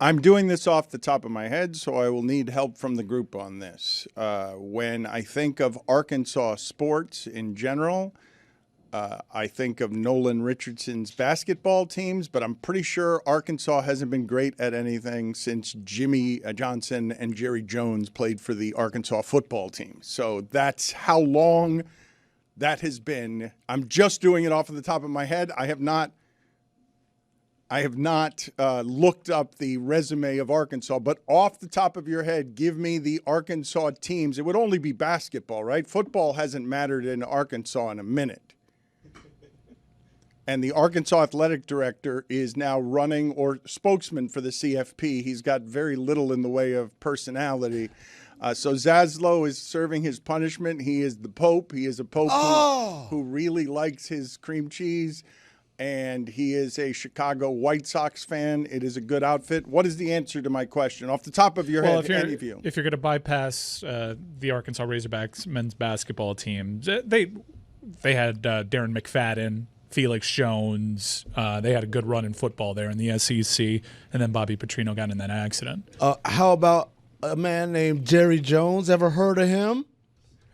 I'm doing this off the top of my head, so I will need help from the group on this. When I think of Arkansas sports in general, I think of Nolan Richardson's basketball teams, but I'm pretty sure Arkansas hasn't been great at anything since Jimmy Johnson and Jerry Jones played for the Arkansas football team. So that's how long that has been. I'm just doing it off of the top of my head. I have not looked up the resume of Arkansas, but off the top of your head, give me the Arkansas teams. It would only be basketball, right? Football hasn't mattered in Arkansas in a minute. And the Arkansas athletic director is now running or spokesman for the CFP. He's got very little in the way of personality. So Zaslow is serving his punishment. He is the Pope. He is a Pope who really likes his cream cheese. And he is a Chicago White Sox fan. It is a good outfit. What is the answer to my question? Off the top of your head, any of you. If you're going to bypass the Arkansas Razorbacks men's basketball team, they had Darren McFadden, Felix Jones. They had a good run in football there in the SEC, and then Bobby Petrino got in that accident. How about a man named Jerry Jones? Ever heard of him?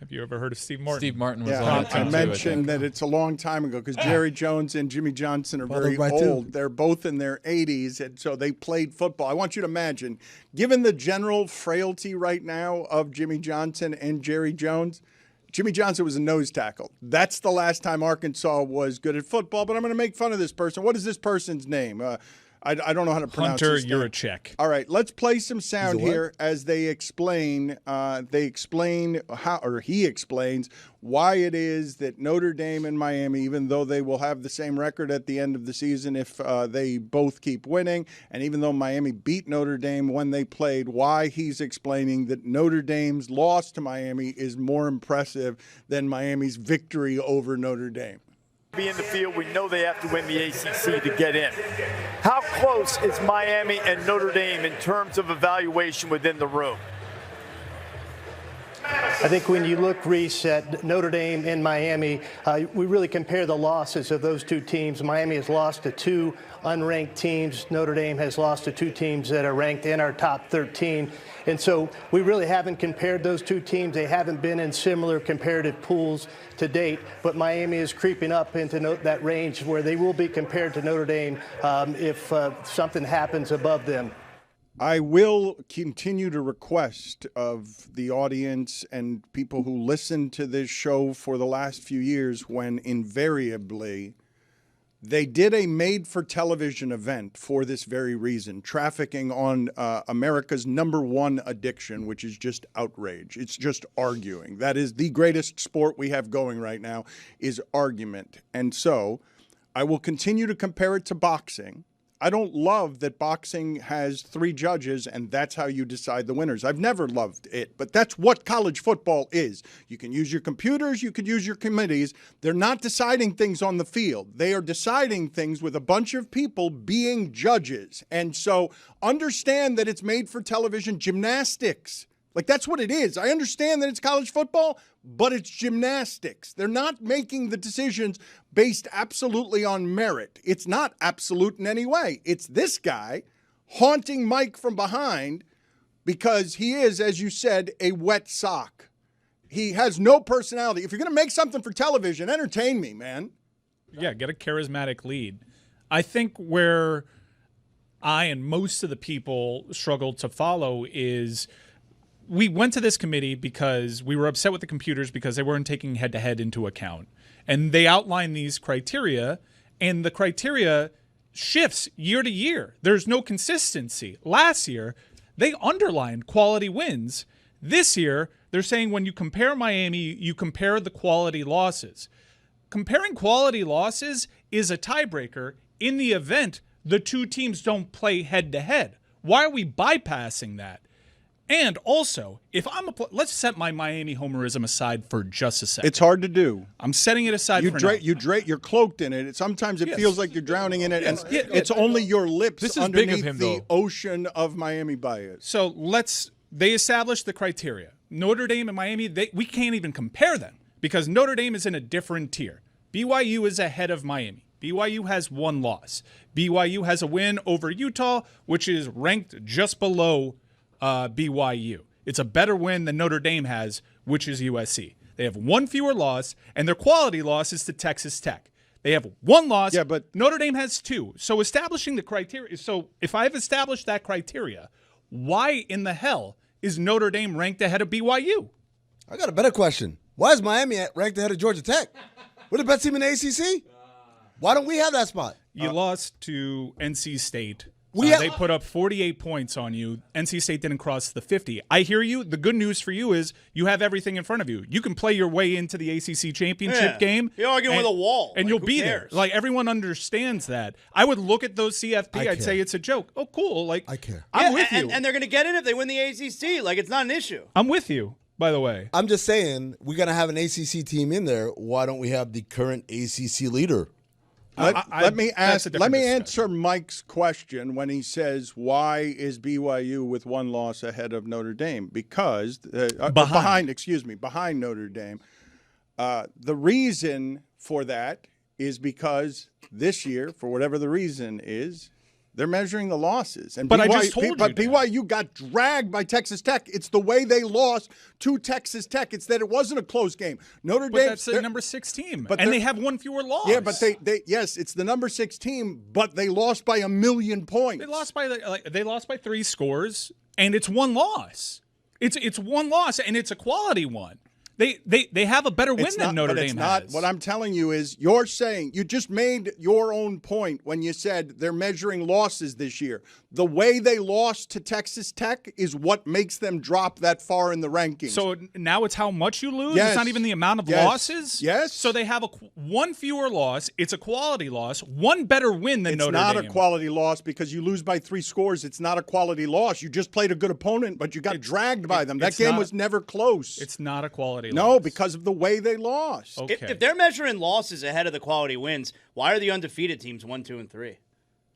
Have you ever heard of Steve Martin? Steve Martin was on it too. I mentioned that it's a long time ago because Jerry Jones and Jimmy Johnson are very old. They're both in their 80s, and so they played football. I want you to imagine, given the general frailty right now of Jimmy Johnson and Jerry Jones, Jimmy Johnson was a nose tackle. That's the last time Arkansas was good at football, but I'm going to make fun of this person. What is this person's name? I don't know how to pronounce Hunter his name. Yurachek. All right, let's play some sound here as they explain. He explains why it is that Notre Dame and Miami, even though they will have the same record at the end of the season if they both keep winning, and even though Miami beat Notre Dame when they played, why he's explaining that Notre Dame's loss to Miami is more impressive than Miami's victory over Notre Dame. Be in the field, we know they have to win the ACC to get in. How close is Miami and Notre Dame in terms of evaluation within the room? I think when you look, Reese, at Notre Dame and Miami, we really compare the losses of those two teams. Miami has lost to two unranked teams. Notre Dame has lost to two teams that are ranked in our top 13. And so we really haven't compared those two teams. They haven't been in similar comparative pools to date. But Miami is creeping up into that range where they will be compared to Notre Dame if something happens above them. I will continue to request of the audience and people who listen to this show for the last few years, when invariably they did a made-for-television event for this very reason, trafficking on America's #1 addiction, which is just outrage. It's just arguing. That is the greatest sport we have going right now, is argument. And so I will continue to compare it to boxing. I don't love that boxing has 3 judges and that's how you decide the winners. I've never loved it, but that's what college football is. You can use your computers, you could use your committees. They're not deciding things on the field. They are deciding things with a bunch of people being judges. And so understand that it's made for television gymnastics. Like, that's what it is. I understand that it's college football, but it's gymnastics. They're not making the decisions based absolutely on merit. It's not absolute in any way. It's this guy haunting Mike from behind because he is, as you said, a wet sock. He has no personality. If you're going to make something for television, entertain me, man. Yeah, get a charismatic lead. I think where I and most of the people struggle to follow is we went to this committee because we were upset with the computers because they weren't taking head-to-head into account. And they outlined these criteria, and the criteria shifts year to year. There's no consistency. Last year, they underlined quality wins. This year, they're saying when you compare Miami, you compare the quality losses. Comparing quality losses is a tiebreaker in the event the two teams don't play head-to-head. Why are we bypassing that? And also, if I'm let's set my Miami homerism aside for just a second. It's hard to do. I'm setting it aside for now. You're cloaked in it. Sometimes it feels like you're drowning in it, and it's only your lips underneath the ocean of Miami bias. So they established the criteria. Notre Dame and Miami, we can't even compare them because Notre Dame is in a different tier. BYU is ahead of Miami. BYU has one loss. BYU has a win over Utah, which is ranked just below BYU. It's a better win than Notre Dame has, which is USC. They have one fewer loss, and their quality loss is to Texas Tech. They have one loss. Yeah, but Notre Dame has two. So establishing the criteria. So if I've established that criteria, why in the hell is Notre Dame ranked ahead of BYU? I got a better question. Why is Miami ranked ahead of Georgia Tech? We're the best team in the ACC. Why don't we have that spot? You lost to NC State. They put up 48 points on you. NC State didn't cross the 50. I hear you. The good news for you is you have everything in front of you. You can play your way into the ACC championship game. You're arguing with a wall. And you'll be there. Like, everyone understands that. I would look at those CFP. I'd say it's a joke. Oh, cool. Like, I care. I'm with you. And they're going to get in if they win the ACC. Like, it's not an issue. I'm with you, by the way. I'm just saying, we're going to have an ACC team in there. Why don't we have the current ACC leader? Let me answer Mike's question when he says, why is BYU with one loss ahead of Notre Dame? Because behind Notre Dame. The reason for that is because this year, for whatever the reason is, they're measuring the losses. And but I just told you But BYU got dragged by Texas Tech. It's the way they lost to Texas Tech. It's that it wasn't a close game. Notre Dame. That's the number 6 team. And they have one fewer loss. Yeah, but yes, it's the number 6 team, but they lost by 1,000,000 points. They lost by 3 scores, and it's one loss. It's one loss, and it's a quality one. They have a better win than Notre Dame has. What I'm telling you is you're saying you just made your own point when you said they're measuring losses this year. The way they lost to Texas Tech is what makes them drop that far in the rankings. So now it's how much you lose? Yes. It's not even the amount of losses? Yes. So they have one fewer loss. It's a quality loss. One better win than Notre Dame. It's not a quality loss because you lose by 3 scores. It's not a quality loss. You just played a good opponent, but you got dragged by them. That game was never close. It's not a quality loss. No, because of the way they lost. Okay. If they're measuring losses ahead of the quality wins, why are the undefeated teams 1, 2, and 3?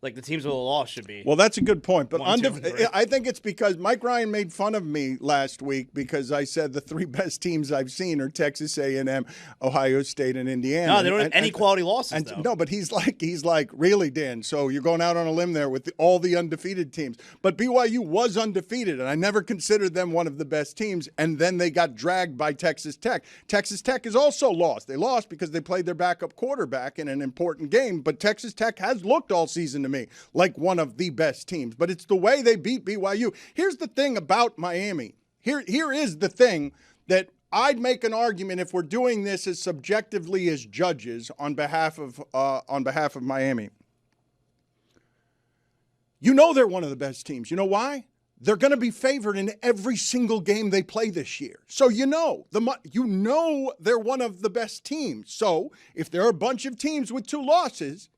Like, the teams with a loss should be. Well, that's a good point. But 1, 2, and 3. I think it's because Mike Ryan made fun of me last week because I said the 3 best teams I've seen are Texas A&M, Ohio State, and Indiana. No, they don't have any quality losses, though. No, but he's like, really, Dan? So you're going out on a limb there with all the undefeated teams. But BYU was undefeated, and I never considered them one of the best teams, and then they got dragged by Texas Tech. Texas Tech is also lost. They lost because they played their backup quarterback in an important game, but Texas Tech has looked all season to me like one of the best teams. But it's the way they beat BYU. Here's the thing about Miami. Here is the thing that I'd make an argument if we're doing this as subjectively as judges on behalf of Miami. You know they're one of the best teams. You know why? They're going to be favored in every single game they play this year. So you know they're one of the best teams. So if there are a bunch of teams with 2 losses,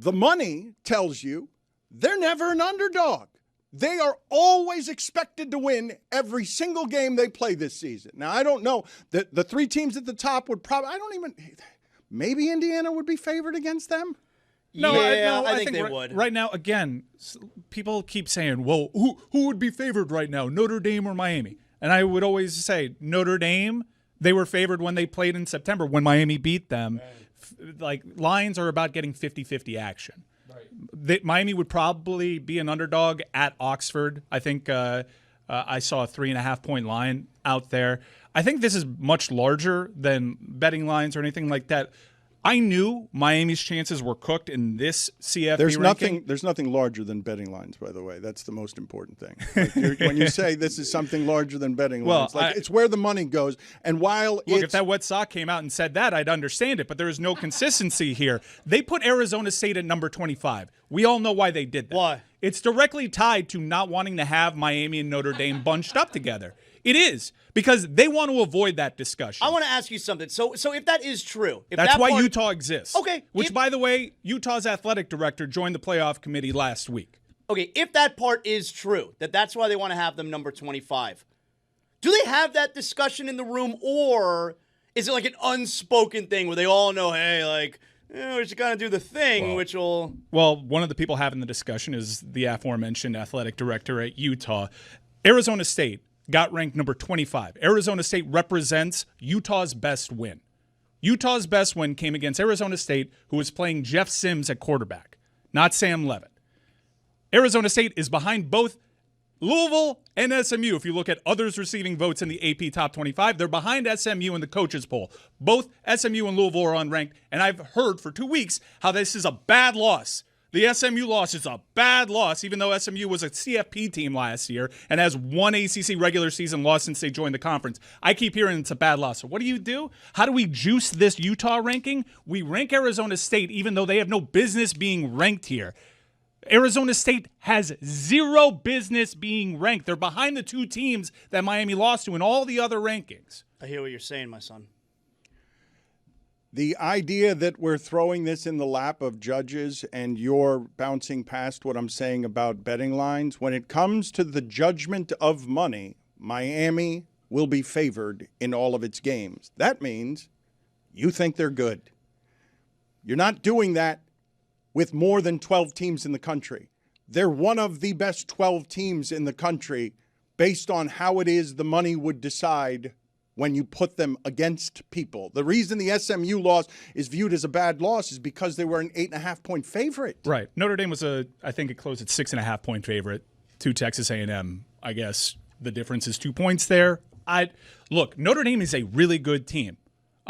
the money tells you they're never an underdog. They are always expected to win every single game they play this season. Now, I don't know. The 3 teams at the top would maybe Indiana would be favored against them? No, I think they would. Right now, again, people keep saying, well, who would be favored right now, Notre Dame or Miami? And I would always say Notre Dame, they were favored when they played in September when Miami beat them. Right. Like, lines are about getting 50-50 action. Right. Miami would probably be an underdog at Oxford. I think I saw a 3.5-point line out there. I think this is much larger than betting lines or anything like that. I knew Miami's chances were cooked in this CFP ranking. There's nothing larger than betting lines, by the way. That's the most important thing. Like when you say this is something larger than betting lines, it's where the money goes. And if that wet sock came out and said that, I'd understand it. But there is no consistency here. They put Arizona State at number 25. We all know why they did that. Why? It's directly tied to not wanting to have Miami and Notre Dame bunched up together. It is, because they want to avoid that discussion. I want to ask you something. So if that is true, that's why Utah exists. Okay. Which, by the way, Utah's athletic director joined the playoff committee last week. Okay, if that part is true, that's why they want to have them number 25, do they have that discussion in the room, or is it like an unspoken thing where they all know, hey, like, we're just going to do the thing, which will... Well, one of the people having the discussion is the aforementioned athletic director at Utah. Arizona State got ranked number 25. Arizona State represents Utah's best win. Utah's best win came against Arizona State, who was playing Jeff Sims at quarterback, not Sam Levitt. Arizona State is behind both Louisville and SMU. If you look at others receiving votes in the AP Top 25, they're behind SMU in the coaches poll. Both SMU and Louisville are unranked, and I've heard for 2 weeks how this is a bad loss. The SMU loss is a bad loss, even though SMU was a CFP team last year and has one ACC regular season loss since they joined the conference. I keep hearing it's a bad loss. So what do? How do we juice this Utah ranking? We rank Arizona State even though they have no business being ranked here. Arizona State has zero business being ranked. They're behind the two teams that Miami lost to in all the other rankings. I hear what you're saying, my son. The idea that we're throwing this in the lap of judges and you're bouncing past what I'm saying about betting lines, when it comes to the judgment of money, Miami will be favored in all of its games. That means you think they're good. You're not doing that with more than 12 teams in the country. They're one of the best 12 teams in the country based on how it is the money would decide when you put them against people. The reason the SMU loss is viewed as a bad loss is because they were an 8.5-point favorite. Right. Notre Dame was I think it closed at 6.5-point favorite to Texas A&M. I guess the difference is 2 points there. Look, Notre Dame is a really good team.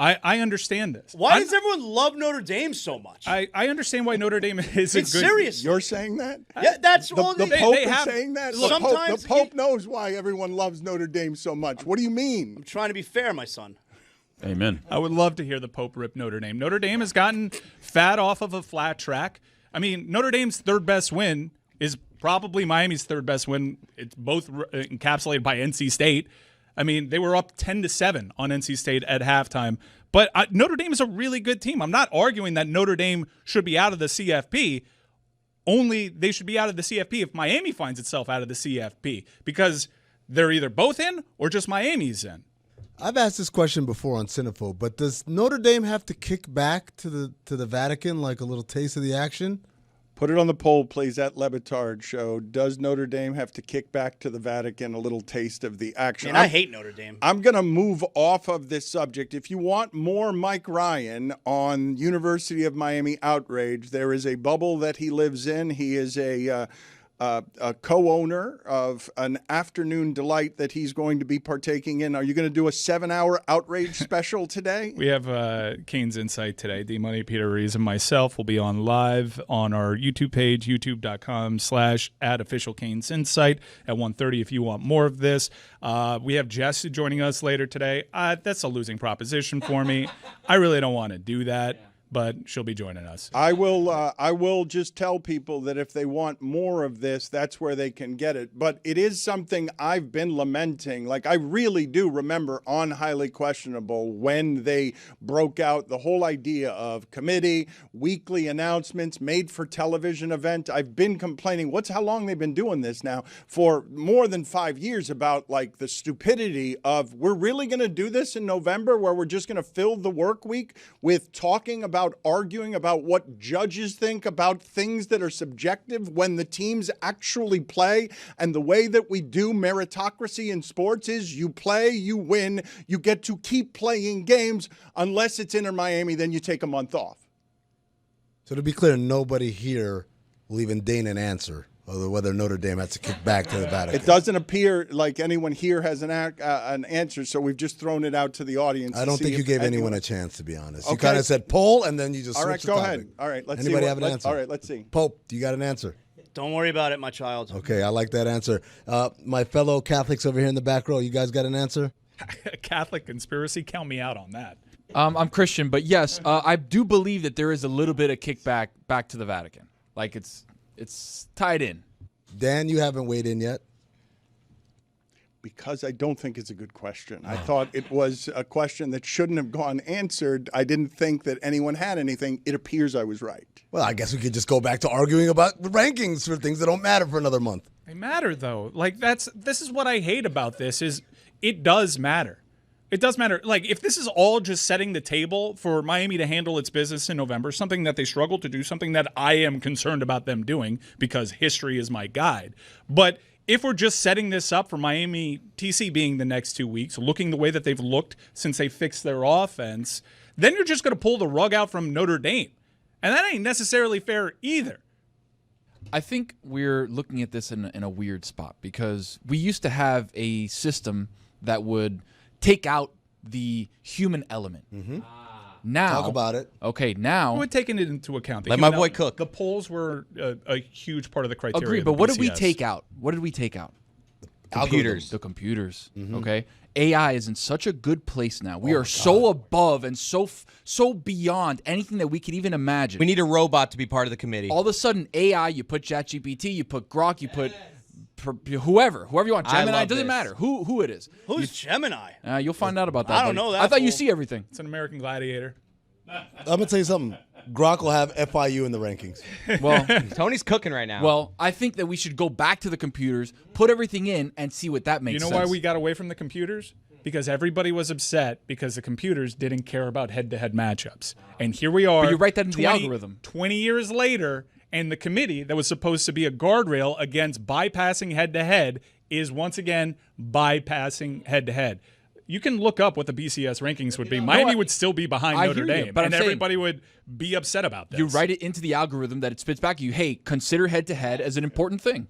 I understand this. Why does everyone love Notre Dame so much? I understand why Notre Dame is a good. Serious. You're saying that? Yeah, that's all. The They Pope they is have- saying that? Look, The Pope knows why everyone loves Notre Dame so much. What do you mean? I'm trying to be fair, my son. Amen. I would love to hear the Pope rip Notre Dame. Notre Dame has gotten fat off of a flat track. I mean, Notre Dame's third best win is probably Miami's third best win. It's both encapsulated by NC State. I mean, they were up 10-7 on NC State at halftime. But Notre Dame is a really good team. I'm not arguing that Notre Dame should be out of the CFP. Only they should be out of the CFP if Miami finds itself out of the CFP, because they're either both in or just Miami's in. I've asked this question before on Cinephobe, but does Notre Dame have to kick back to the Vatican like a little taste of the action? Put it on the poll, please, at Le Batard Show. Does Notre Dame have to kick back to the Vatican a little taste of the action? And I hate Notre Dame. I'm going to move off of this subject. If you want more Mike Ryan on University of Miami outrage, there is a bubble that he lives in. He is a co-owner of an afternoon delight that he's going to be partaking in. Are you going to do a 7-hour outrage special today? We have Kane's Insight today. D-Money, Peter Rees, and myself will be on live on our YouTube page, youtube.com/@official Kane's Insight at 1:30 if you want more of this. We have Jess joining us later today. That's a losing proposition for me. I really don't want to do that. But she'll be joining us. I will just tell people that if they want more of this, that's where they can get it. But it is something I've been lamenting. Like, I really do remember on Highly Questionable when they broke out the whole idea of committee, weekly announcements, made for television event. I've been complaining, how long they've been doing this now, for more than 5 years, about like the stupidity of, we're really going to do this in November where we're just going to fill the work week with talking about arguing about what judges think about things that are subjective when the teams actually play. And the way that we do meritocracy in sports is you play, you win, you get to keep playing games. Unless it's Inter Miami, then you take a month off. So to be clear, nobody here will even deign an answer whether Notre Dame has to kick back to the Vatican. It doesn't appear like anyone here has an answer, so we've just thrown it out to the audience. I don't think you gave anyone a chance, to be honest. You Okay. kind of said poll, and then you just All right, switched go the topic. ahead. All right, let's Anybody see. have an answer? All right, let's see. Pope, do you got an answer? Don't worry about it, my child. Okay, I like that answer. My fellow Catholics over here in the back row, you guys got an answer? Catholic conspiracy, count me out on that. I'm Christian, but yes, I do believe that there is a little bit of kickback back to the Vatican. Like it's tied in. Dan, you haven't weighed in yet. Because I don't think it's a good question. I thought it was a question that shouldn't have gone answered. I didn't think that anyone had anything. It appears I was right. Well, I guess we could just go back to arguing about the rankings for things that don't matter for another month. They matter, though. Like, this is what I hate about this, is it does matter. It does matter. Like, if this is all just setting the table for Miami to handle its business in November, something that they struggle to do, something that I am concerned about them doing because history is my guide. But if we're just setting this up for Miami TC being the next 2 weeks, looking the way that they've looked since they fixed their offense, then you're just going to pull the rug out from Notre Dame. And that ain't necessarily fair either. I think we're looking at this in a weird spot because we used to have a system that would take out the human element. Now, Talk about it. Okay, now We're taking it into account. Let my boy cook. The polls were a huge part of the criteria. agree. of But the what did we BCS. take out? What did we take out? Computers. The computers. Okay, AI is in such a good place now. We are so above and so beyond anything that we could even imagine. We need a robot to be part of the committee. All of a sudden, AI. You put ChatGPT, you put Grok, you put whoever you want. I Gemini. love It doesn't this. matter who it is. Who's Gemini? You'll find out about that. I don't buddy. know that I thought you fool. see everything. It's an American Gladiator. I'm gonna tell you something. Grok will have FIU in the rankings. Well, Tony's cooking right now. well, I think that we should go back to the computers, put everything in, and see what that makes You sense. know why we got away from the computers? Because everybody was upset because the computers didn't care about head-to-head matchups. And here we are. But you write that into the algorithm. 20 years later, and the committee that was supposed to be a guardrail against bypassing head-to-head is once again bypassing head-to-head. You can look up what the BCS rankings would be. Miami would still be behind I Notre hear you, Dame, but I'm and saying- everybody would be upset about this. You write it into the algorithm that it spits back at you. Hey, consider head-to-head as an important thing.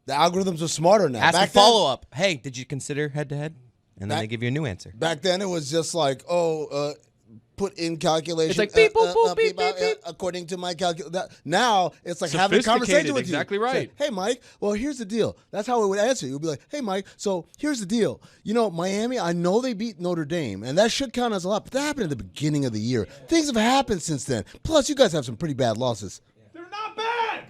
The algorithms are smarter now. Ask a Back then- follow up. Hey, did you consider head to head? And then they give you a new answer. Back then, it was just like, put in calculation. It's like beep, boop, boop, beep, out, beep, beep. according to my calculation. Now it's like having a Sophisticated, conversation with exactly you. right. Say, hey, Mike. Well, here's the deal. That's how it would answer. It would be like, hey, Mike. So here's the deal. You know, Miami. I know they beat Notre Dame, and that should count as a lot. But that happened at the beginning of the year. Things have happened since then. Plus, you guys have some pretty bad losses. They're not bad